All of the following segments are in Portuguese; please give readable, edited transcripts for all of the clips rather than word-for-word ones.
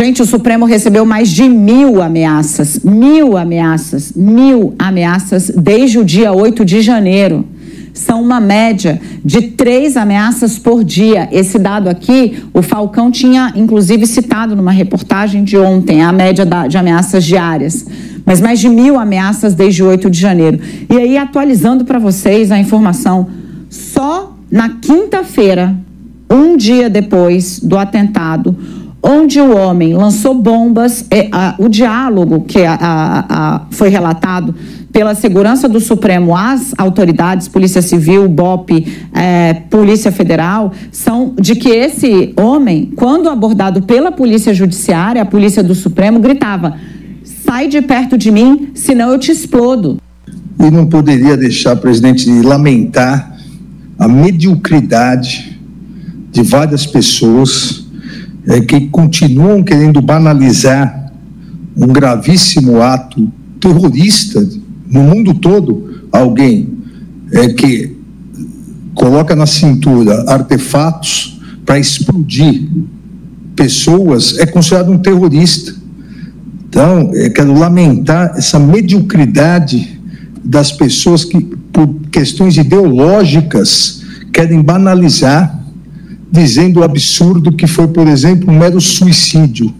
Gente, o Supremo recebeu mais de 1.000 ameaças, 1.000 ameaças desde o dia 8 de janeiro. São uma média de 3 ameaças por dia. Esse dado aqui, o Falcão tinha, inclusive, citado numa reportagem de ontem, a média de ameaças diárias. Mas mais de 1.000 ameaças desde o 8 de janeiro. E aí, atualizando para vocês a informação, só na quinta-feira, um dia depois do atentado, onde o homem lançou bombas, o diálogo que foi relatado pela segurança do Supremo às autoridades, Polícia Civil, BOP, Polícia Federal, são de que esse homem, quando abordado pela Polícia Judiciária, a Polícia do Supremo, gritava: sai de perto de mim, senão eu te explodo. E não poderia deixar, presidente, de lamentar a mediocridade de várias pessoas que continuam querendo banalizar um gravíssimo ato terrorista no mundo todo. Alguém que coloca na cintura artefatos para explodir pessoas é considerado um terrorista. Então, eu quero lamentar essa mediocridade das pessoas que, por questões ideológicas, querem banalizar, dizendo o absurdo que foi, por exemplo, um mero suicídio.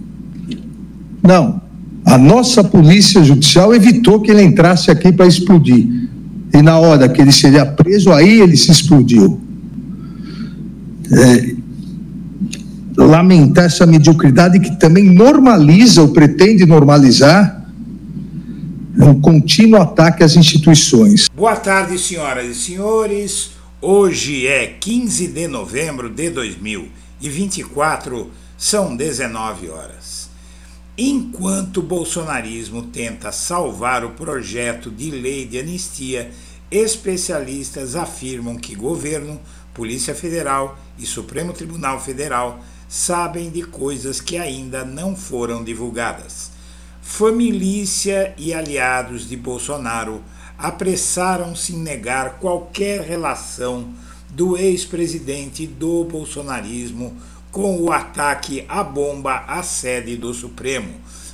Não, a nossa Polícia Judicial evitou que ele entrasse aqui para explodir. E na hora que ele seria preso, aí ele se explodiu. Lamentar essa mediocridade que também normaliza ou pretende normalizar um contínuo ataque às instituições. Boa tarde, senhoras e senhores. Hoje é 15 de novembro de 2024, são 19 horas. Enquanto o bolsonarismo tenta salvar o projeto de lei de anistia, especialistas afirmam que governo, Polícia Federal e Supremo Tribunal Federal sabem de coisas que ainda não foram divulgadas. Família e aliados de Bolsonaro apressaram-se em negar qualquer relação do ex-presidente do bolsonarismo com o ataque à bomba à sede do Supremo,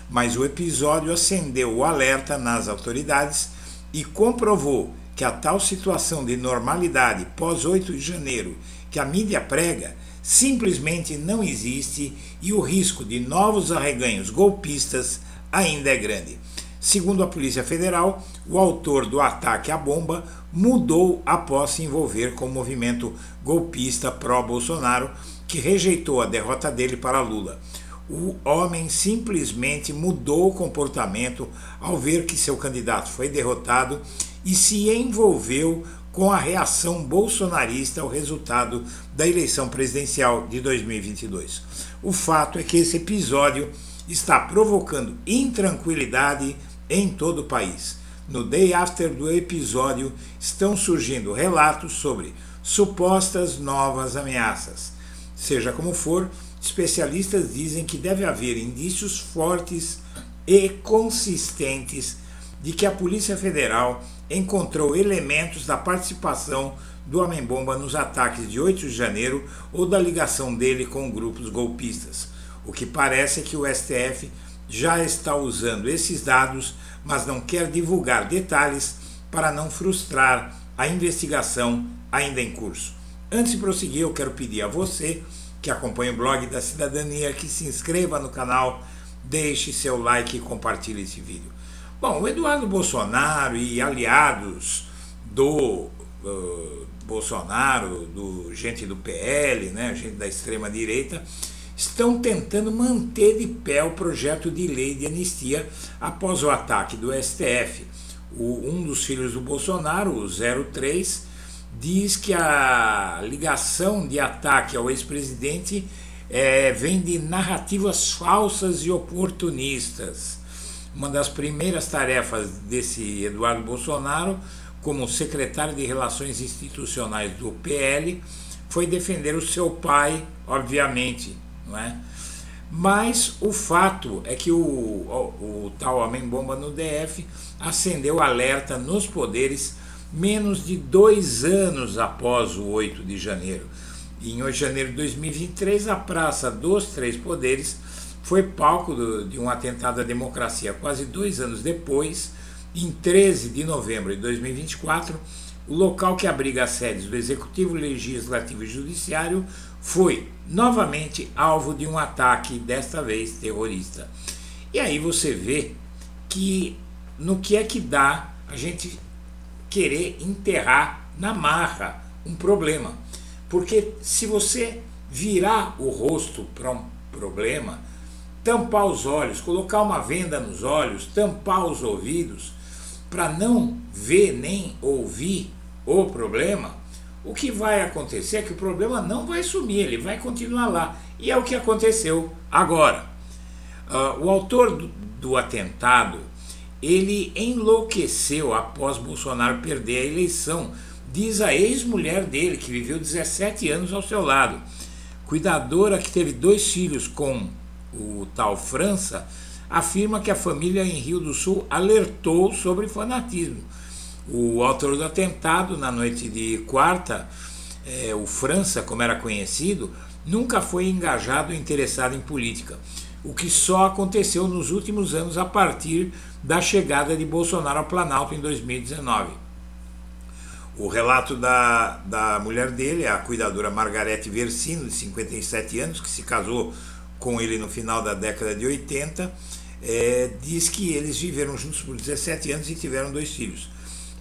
mas o episódio acendeu o alerta nas autoridades e comprovou que a tal situação de normalidade pós-8 de janeiro que a mídia prega simplesmente não existe e o risco de novos arreganhos golpistas ainda é grande. Segundo a Polícia Federal, o autor do ataque à bomba mudou após se envolver com o movimento golpista pró-Bolsonaro, que rejeitou a derrota dele para Lula. O homem simplesmente mudou o comportamento ao ver que seu candidato foi derrotado e se envolveu com a reação bolsonarista ao resultado da eleição presidencial de 2022. O fato é que esse episódio está provocando intranquilidade em todo o país. No day after do episódio, estão surgindo relatos sobre supostas novas ameaças. Seja como for, especialistas dizem que deve haver indícios fortes e consistentes de que a Polícia Federal encontrou elementos da participação do Homem-Bomba nos ataques de 8 de janeiro ou da ligação dele com grupos golpistas. O que parece é que o STF já está usando esses dados, mas não quer divulgar detalhes para não frustrar a investigação ainda em curso. Antes de prosseguir, eu quero pedir a você que acompanha o blog da Cidadania que se inscreva no canal, deixe seu like e compartilhe esse vídeo. Bom, o Eduardo Bolsonaro e aliados do Bolsonaro, gente do PL, né, gente da extrema-direita, estão tentando manter de pé o projeto de lei de anistia após o ataque do STF. Um dos filhos do Bolsonaro, o 03, diz que a ligação de ataque ao ex-presidente vem de narrativas falsas e oportunistas. Uma das primeiras tarefas desse Eduardo Bolsonaro, como secretário de Relações Institucionais do PL, foi defender o seu pai, obviamente, não é? Mas o fato é que o tal Homem-Bomba no DF acendeu alerta nos poderes menos de 2 anos após o 8 de janeiro. E em 8 de janeiro de 2023, a Praça dos Três Poderes foi palco de um atentado à democracia. Quase 2 anos depois, em 13 de novembro de 2024, o local que abriga as sedes do Executivo, Legislativo e Judiciário foi novamente alvo de um ataque, desta vez terrorista. E aí você vê que no que é que dá a gente querer enterrar na marra um problema. Porque se você virar o rosto para um problema, tampar os olhos, colocar uma venda nos olhos, tampar os ouvidos, para não ver nem ouvir o problema, o que vai acontecer é que o problema não vai sumir, ele vai continuar lá. E é o que aconteceu agora. O autor do atentado, ele enlouqueceu após Bolsonaro perder a eleição, diz a ex-mulher dele, que viveu 17 anos ao seu lado. Cuidadora que teve 2 filhos com o tal França, afirma que a família em Rio do Sul alertou sobre fanatismo. O autor do atentado, na noite de quarta, o França, como era conhecido, nunca foi engajado ou interessado em política, o que só aconteceu nos últimos anos a partir da chegada de Bolsonaro ao Planalto em 2019. O relato da mulher dele, a cuidadora Margarete Versino, de 57 anos, que se casou com ele no final da década de 80, diz que eles viveram juntos por 17 anos e tiveram 2 filhos.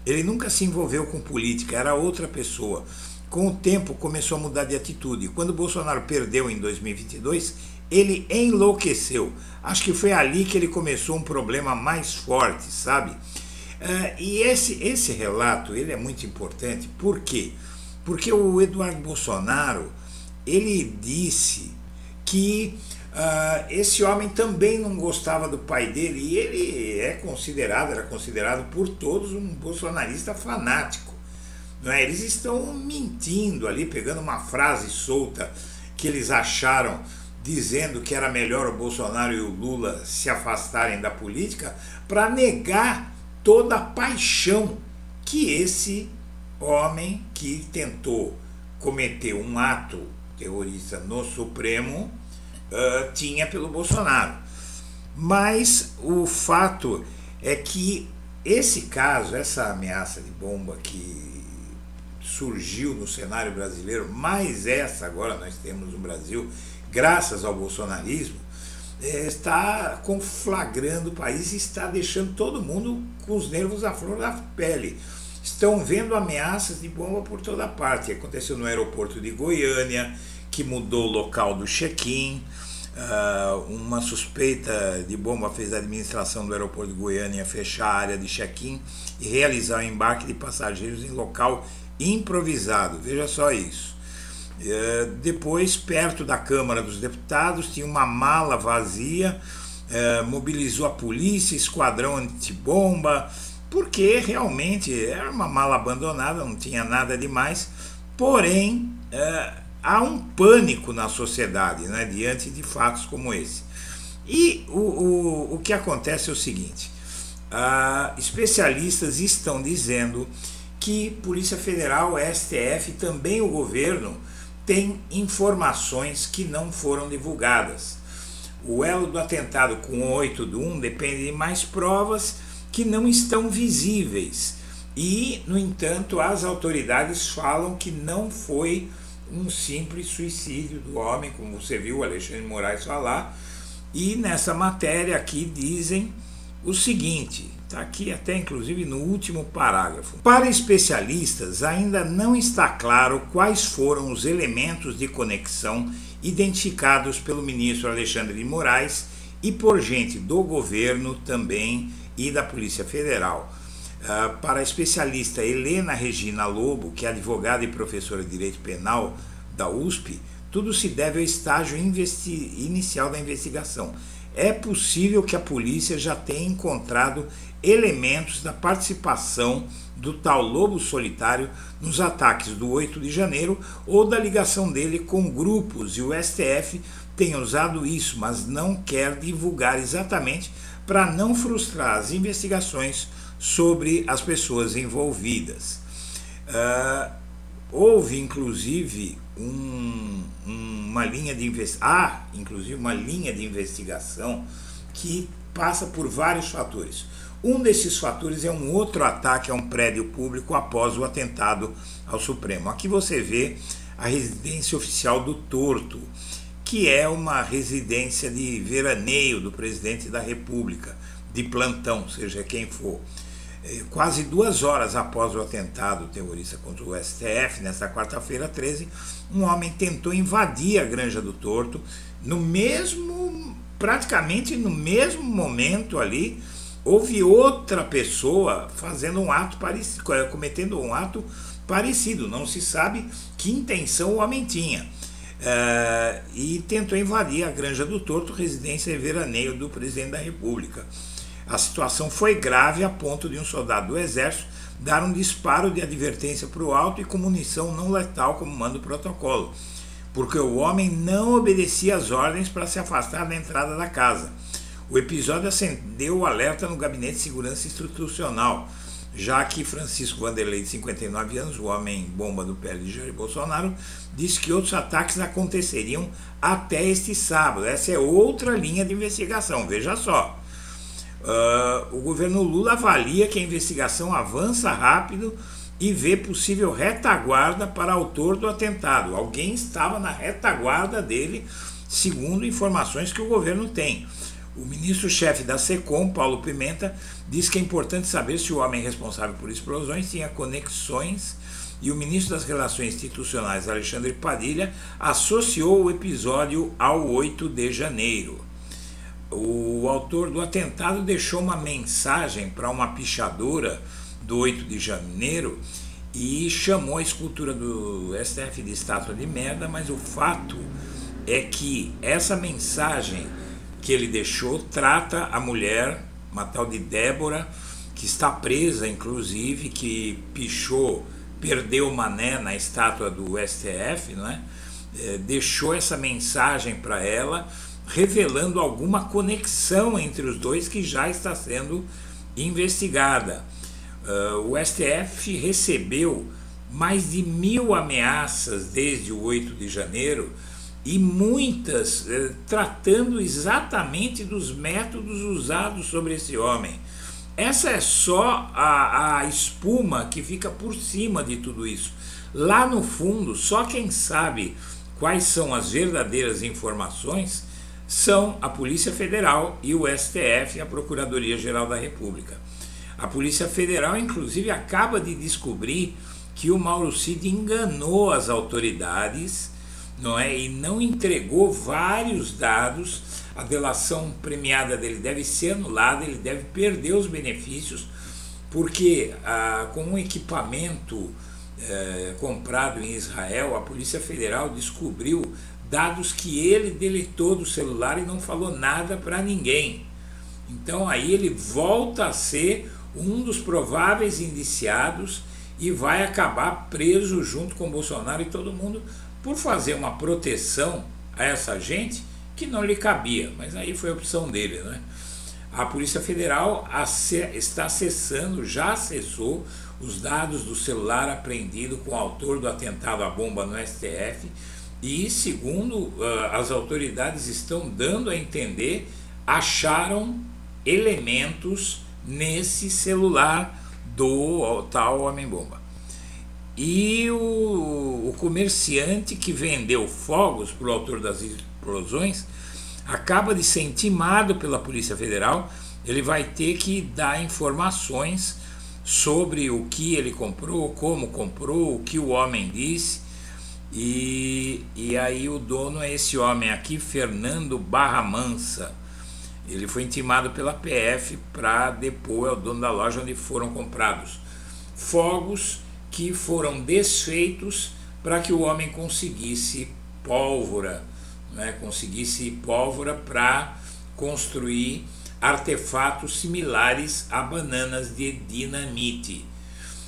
Ele nunca se envolveu com política, era outra pessoa. Com o tempo começou a mudar de atitude. Quando Bolsonaro perdeu em 2022, ele enlouqueceu. Acho que foi ali que ele começou um problema mais forte, sabe? E esse relato, ele é muito importante. Por quê? Porque o Eduardo Bolsonaro, ele disse que esse homem também não gostava do pai dele, e ele era considerado por todos um bolsonarista fanático. Não é? Eles estão mentindo ali, pegando uma frase solta que eles acharam, dizendo que era melhor o Bolsonaro e o Lula se afastarem da política, para negar toda a paixão que esse homem que tentou cometer um ato terrorista no Supremo tinha pelo Bolsonaro. Mas o fato é que esse caso, essa ameaça de bomba que surgiu no cenário brasileiro, mais essa agora nós temos no Brasil, graças ao bolsonarismo, está conflagrando o país e está deixando todo mundo com os nervos à flor da pele. Estão vendo ameaças de bomba por toda parte. Aconteceu no aeroporto de Goiânia, que mudou o local do check-in. Uma suspeita de bomba fez a administração do aeroporto de Goiânia fechar a área de check-in e realizar o embarque de passageiros em local improvisado. Veja só isso. Depois, perto da Câmara dos Deputados, tinha uma mala vazia, mobilizou a polícia, esquadrão antibomba, porque realmente era uma mala abandonada, não tinha nada demais, porém há um pânico na sociedade, né, diante de fatos como esse. E o que acontece é o seguinte: especialistas estão dizendo que Polícia Federal, STF, também o governo, tem informações que não foram divulgadas. O elo do atentado com o 8 do 1 depende de mais provas que não estão visíveis. E, no entanto, as autoridades falam que não foi um simples suicídio do homem, como você viu o Alexandre de Moraes falar. E nessa matéria aqui dizem o seguinte, está aqui até inclusive no último parágrafo: para especialistas ainda não está claro quais foram os elementos de conexão identificados pelo ministro Alexandre de Moraes e por gente do governo também e da Polícia Federal. Para a especialista Helena Regina Lobo, que é advogada e professora de Direito Penal da USP, tudo se deve ao estágio inicial da investigação. É possível que a polícia já tenha encontrado elementos da participação do tal Lobo Solitário nos ataques do 8 de janeiro ou da ligação dele com grupos, e o STF tem usado isso, mas não quer divulgar exatamente para não frustrar as investigações sobre as pessoas envolvidas. Houve, inclusive, uma linha de investigação que passa por vários fatores. Um desses fatores é um outro ataque a um prédio público após o atentado ao Supremo. Aqui você vê a residência oficial do Torto, que é uma residência de veraneio do presidente da República, de plantão, seja quem for. Quase 2 horas após o atentado terrorista contra o STF, nesta quarta-feira 13, um homem tentou invadir a Granja do Torto, praticamente no mesmo momento ali, houve outra pessoa fazendo um ato parecido, cometendo um ato parecido, não se sabe que intenção o homem tinha. E tentou invadir a Granja do Torto, residência e veraneio do presidente da República. A situação foi grave a ponto de um soldado do Exército dar um disparo de advertência para o alto e com munição não letal, como manda o protocolo, porque o homem não obedecia às ordens para se afastar da entrada da casa. O episódio acendeu o alerta no Gabinete de Segurança Institucional, já que Francisco Vanderlei, de 59 anos, o homem-bomba do PL de Jair Bolsonaro, disse que outros ataques aconteceriam até este sábado. Essa é outra linha de investigação, veja só. O governo Lula avalia que a investigação avança rápido e vê possível retaguarda para autor do atentado. Alguém estava na retaguarda dele, segundo informações que o governo tem. O ministro-chefe da SECOM, Paulo Pimenta, diz que é importante saber se o homem responsável por explosões tinha conexões, e o ministro das Relações Institucionais, Alexandre Padilha, associou o episódio ao 8 de janeiro. O autor do atentado deixou uma mensagem para uma pichadora do 8 de janeiro e chamou a escultura do STF de estátua de merda, mas o fato é que essa mensagem que ele deixou trata a mulher, uma tal de Débora, que está presa, inclusive, que perdeu o mané na estátua do STF, né? Deixou essa mensagem para ela, revelando alguma conexão entre os dois que já está sendo investigada. O STF recebeu mais de 1.000 ameaças desde o 8 de janeiro, e muitas tratando exatamente dos métodos usados sobre esse homem. Essa é só a espuma que fica por cima de tudo isso. Lá no fundo, só quem sabe quais são as verdadeiras informações são a Polícia Federal e o STF, a Procuradoria-Geral da República. A Polícia Federal, inclusive, acaba de descobrir que o Mauro Cid enganou as autoridades, não é? E não entregou vários dados. A delação premiada dele deve ser anulada, ele deve perder os benefícios, porque com um equipamento comprado em Israel, a Polícia Federal descobriu dados que ele deletou do celular e não falou nada para ninguém. Então aí ele volta a ser um dos prováveis indiciados e vai acabar preso junto com Bolsonaro e todo mundo, por fazer uma proteção a essa gente que não lhe cabia, mas aí foi a opção dele, né? A Polícia Federal está acessando, já acessou os dados do celular apreendido com o autor do atentado à bomba no STF e, segundo as autoridades estão dando a entender, acharam elementos nesse celular do tal homem-bomba. E o comerciante que vendeu fogos para o autor das explosões acaba de ser intimado pela Polícia Federal. Ele vai ter que dar informações sobre o que ele comprou, como comprou, o que o homem disse. E aí o dono é esse homem aqui, Fernando Barra Mansa. Ele foi intimado pela PF para depor, é o dono da loja onde foram comprados fogos que foram desfeitos para que o homem conseguisse pólvora, né? Conseguisse pólvora para construir artefatos similares a bananas de dinamite.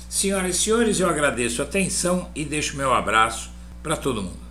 Senhoras e senhores, eu agradeço a atenção e deixo meu abraço para todo mundo.